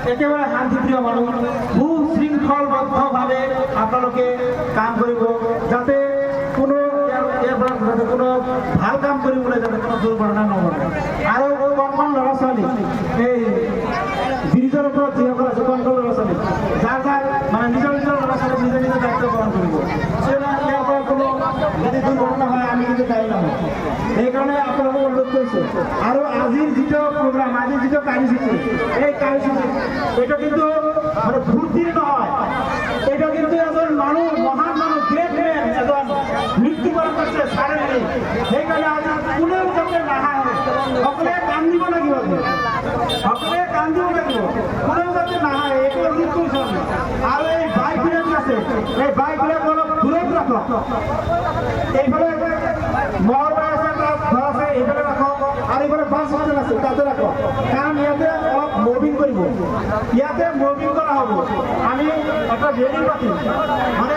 একেবাৰে শান্তিপ্ৰিয় মানুহ সুশৃংখলবদ্ধভাৱে আপোনালোকে কাম কৰিব যাতে কোনো কোনো ভাল কাম কৰিবলৈ যাতে কোনো দুৰ্ঘটনা নঘটে আৰু কণ ল'ৰা ছোৱালী এই ব্ৰিজৰ ওপৰত যিসকল আছে কণ ল'ৰা ছোৱালী যাৰ যাৰ মানে নিজৰ ল'ৰা ছোৱালী নিজে নিজে দায়িত্ব পালন কৰিব ইয়াৰ পৰা কোনো যদি দুৰ্ঘটনা হয় আমি কিন্তু দায়ী নহয় সেইকাৰণে আপোনালোকক অনুৰোধ কৰিছোঁ আৰু আজিৰ যিটো প্ৰগ্ৰাম আজিৰ যিটো কাৰ্যসূচী এই কাৰ্যসূচী এইটো কিন্তু মানে ফূৰ্তিৰ নহয় এইটো কিন্তু এজন মানুহ মহান মানুহ গ্ৰেট মেন এজন মৃত্যুবৰণ কৰিছে চাৰিআলি সেইকাৰণে আজি কোনেও যাতে নাহাঁহে সকলোৱে কাম দিব লাগিব সকলোৱে কাম দিব লাগিব কোনেও যাতে নাহাঁহে এইটো অনুৰোধ কৰিছোঁ আৰু এই বাইকবিলাক আছে এই বাইকবিলাক অলপ দূৰত ৰাখক এইফালে মহলবাৰী আছে তাত ঘৰ আছে এইফালে ৰাখক আৰু এইফালে বাছ ষ্টেণ্ড আছে তাতে ৰাখক কাৰণ ইয়াতে অলপ মুভিং কৰিব ইয়াতে মুভিং কৰা হ'ব আমি এটা ৰেলী পাতিম মানে